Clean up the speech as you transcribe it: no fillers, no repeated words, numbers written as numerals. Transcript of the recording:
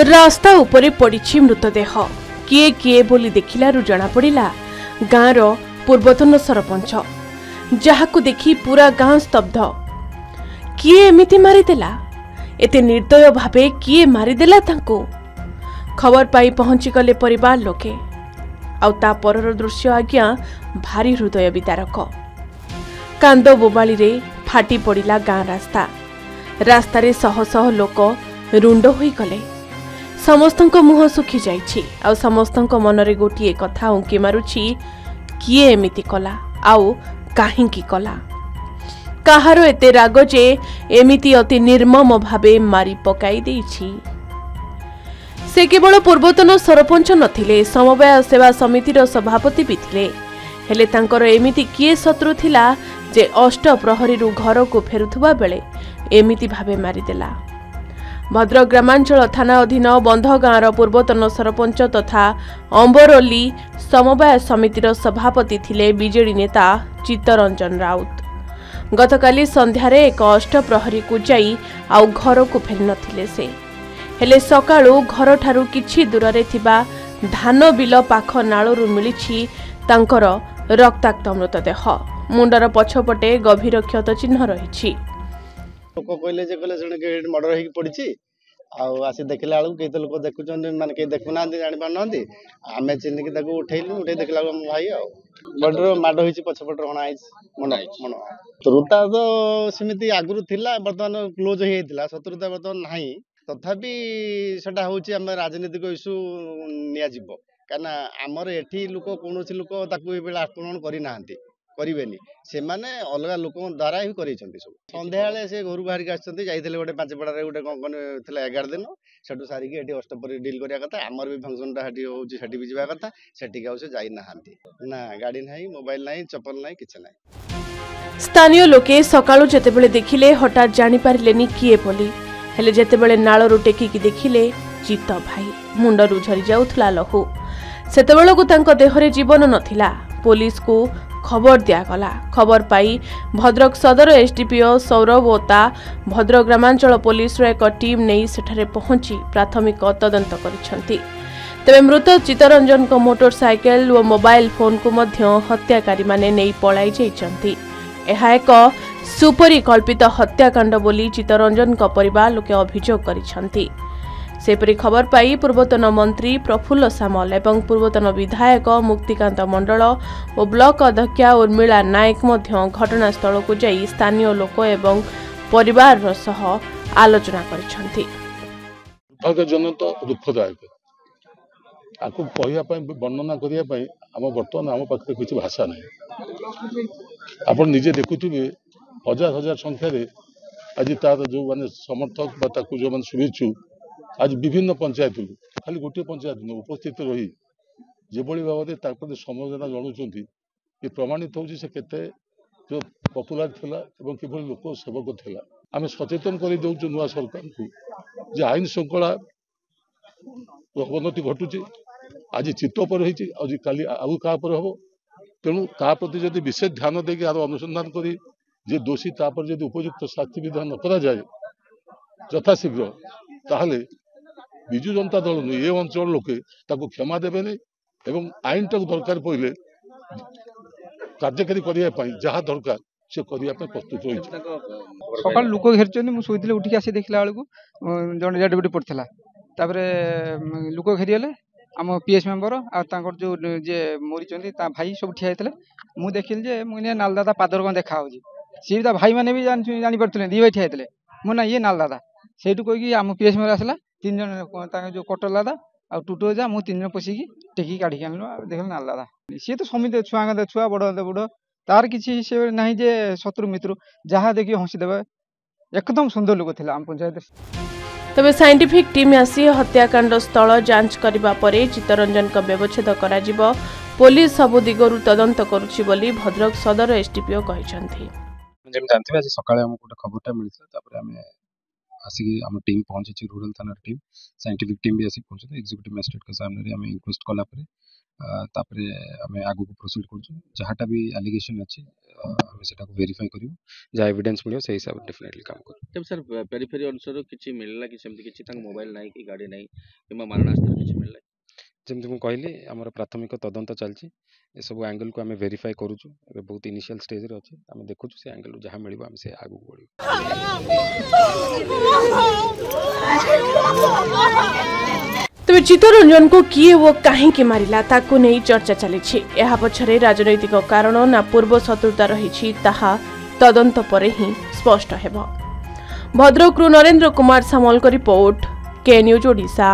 रास्ता उपरे पड़ी मृतदेह किए किए बोली देखिलारु जना पड़िला गाँर पूर्वतन सरपंच जहाकु देखी पूरा गाँ स्तब्ध। किए एमिति मारिदेला एते निर्दय भावे किए मारिदेला तांको खबर पाई पहुंची गले परिवार लोके आउता परर दृश्य आज्ञा भारी हृदय विदारक। कांद बोबाली रे फाटी पड़िला गाँ रास्ता रास्तारे शह शह लोक रुंड होई गले। समस्तंक मुह सुखी जाइछि आउ समस्तंक मनरे गोटिए कथा उंकी मारुछि किए एमिति कला आउ काहिंकी कला काहार एते राग जे एमिति अति निर्मम भावे मारी पकाई देइछि। से केवल पूर्वतन सरपंच नथिले समवाय सेवा समितिर सभापति भी थिले हेले तांकर एमिति किए शत्रु थिला जे अष्ट प्रहरीरु घर को फेरुथुबा बेले एमिति भावे मारिदेला। भद्रक ग्रामांचल थाना अधीन बंध गाँवर पूर्वतन सरपंच तथा अंबरोली समवाय समितिर सभापति थिले बीजेडी नेता चित्तरंजन राउत। गतकाली संध्यारे एक अष्टप्रहरी को जाई आउ घर को फेरी नथिले से हेले सकाळु घर ठारू किछि दूररे थिबा धान बिल पाख नाळरू मिलिछि तांकर रक्ताक्त मृतदेह। मुंडर पछपटे गभीर क्षत चिन्ह रहिछि। लोक कहले जे कहले जने मर्डर हेकी पड़िछि आसी देखला बेलू कई तो लोक देखुं माने कई देखुना जानी पाना आम चिन्हिक उठेलु उठे देखला भाई बॉर्डर माड़ हो पछपट हणा मन मन शत्रुता तो सेमती आगुरी थिला बर्तमान क्लोज होता शत्रुता बर्तमान ना तथापि सेटा हूँ आम राजनीतिक इश्यू नियाजिब कहीं आमर एठी लोक कौन लोक आक्रमण करना करेनि से माने अलग लोक द्वारा ही कर सब संध्या से घर बाहर आते गोटे पांचपड़े गोटे कौन 11 दिन से सारिकी अष्टपरी डिल करने कथा आमर भी फंक्शन टाटी भी जावा कथा से जाना ना गाड़ी ना मोबाइल ना चप्पल ना कि ना। स्थानीय लोके सकाळु जेतेबेले देखिले हठात जानी पारिलेनी किए बोली हेले जेतेबेले नाळरू टेकिकी देखिले चित्त भाई मुंडरू झरी जाउथला लहू सेतेबेलकु तांको देहरे जीवन नथिला। पुलिस को खबर दियागला। खबर पाई भद्रक सदर एसडीपीओ सौरभ ओता भद्रक ग्रामांचल पुलिस एक टीम नहीं सेठारे पहुंची प्राथमिक तदंत करिसेंती। तेबे मृत चित्तरंजन को मोटरसाइकेल और मोबाइल फोन को मध्य हत्याकारी माने नहीं पलाई जाइछंती। एहा एक सुपरिकल्पित हत्याकांड बोली चित्तरंजन को परिवार लोके अभियोग करिसेंती। सेपरी खबर पाई पूर्वतन मंत्री प्रफुल्ल सामल एवं पूर्वतन विधायक मुक्तिकांत मंडल और ब्लॉक अध्यक्षा उर्मिला नायक मध्य घटनास्थल को जाई स्थानीय लोक एवं परिवार सह आलोचना करिसेंती। दुर्भाग्यजनक दुखदायक आपको वर्णना करने बर्तमान आम पाखे किसी भाषा ना आप निजे देखुवे हजार हजार संख्यार आज तार जो मैंने समर्थक जो मैंने शुभेच्छु आज विभिन्न पंचायत खाली गोटे पंचायत न उपस्थित रही जो भाव समवेदना जनाऊँ ये प्रमाणित हो जो पपुलार थिला एवं किभली लोक सेवक थिला। आम सचेतन कर दौचु नुआ सरकार को जे आईन श्रृंखला अवनति घटुची आज चित्त पर आज काली आउ क्या हम तेणु ता प्रति जब विशेष ध्यान देकी आर अनुसंधान करी जे दोषी तापर जब उपयुक्त शास्ति विधान न करा जाए यथाशीघ्र ताहले विजु जनता दल ये अंचल लोके ताको क्षमा देवे नहीं आईन टाक दरकार पड़े कार्यकारी करने जहाँ दरकार से करने प्रस्तुत हो सकाल लोक घेरी मुझे उठिक आसी देखला बेलू जन डेड बॉडी पड़ता लोक घेरीगले आम पीएस मेम्बर आर जो जे मरी भाई सब ठिया होते मुझे देखिली जे मुझे नाल दादा पादर कौन देखा सी भी भाई मैंने भी जापारे दी भाई ठिया होते मुझे ये नाल दादा से कहीकि आम पीएस मेम्बर आसला 3 जन जो कटर दादा आ टुटो जा मुझे 3 जन पशिकी टेकी काढ़ी आनलु देख नाल दादा सी तो समित छुआ छुआ बड़ बुढ़ तार किसी से ना जे शत्रु मित्र जहाँ देखिए हसीदेवे एकदम सुंदर लोक थे आम पंचायत। तबे साइंटिफिक टीम आसी हत्याकांड स्थल जांच करबा परे चित्तरंजन को व्यवच्छेद कराजिबो पुलिस सबु दिगरु तदंत करुछि बोली भद्रक सदर एसडीपीओ कहिसंथि। जेम जानथिबे आज सकाळे हमको गोटे खबरटा मिलता तापर हमें आसिक आम टीम पहुंची रूरल थाना टीम साइंटिफिक टीम भी आसिक पहुंचे एक्जिक्यूटिव मजिस्ट्रेट के सामने आम इनक्वेस्ट कला तापरे आमे आगु को प्रोसीड करछु जहाटा भी एलिगेशन अछि आमे सेटा को वेरीफाई करियो जा एविडेंस मिलियो से हिसाब डेफिनेटली काम करू। तब सर पेरिफेरी अनुसार किछि मिलला कि सेमति किछि तंग मोबाइल नाही कि गाड़ी नाही किमा मारणास्त्र किछि मिलला जेमति मु कहली हमर प्राथमिक तदंत चलछि ए सब एंगल को आमे वेरीफाई करूछु ए बहुत इनिशियल स्टेज रे अछि आमे देखुछु से एंगल जहा मिलिबो आमे से आगु बढ़ियो। तेज चित्तरंजन को किए वो कहीं मारिला ताकू नहीं चर्चा चली यह पछरे राजनैतिक कारण ना पूर्व शत्रुता रही तदंत पर ही स्पष्ट हेब। भद्रकरू नरेंद्र कुमार सामल को रिपोर्ट के न्यूज ओडिशा।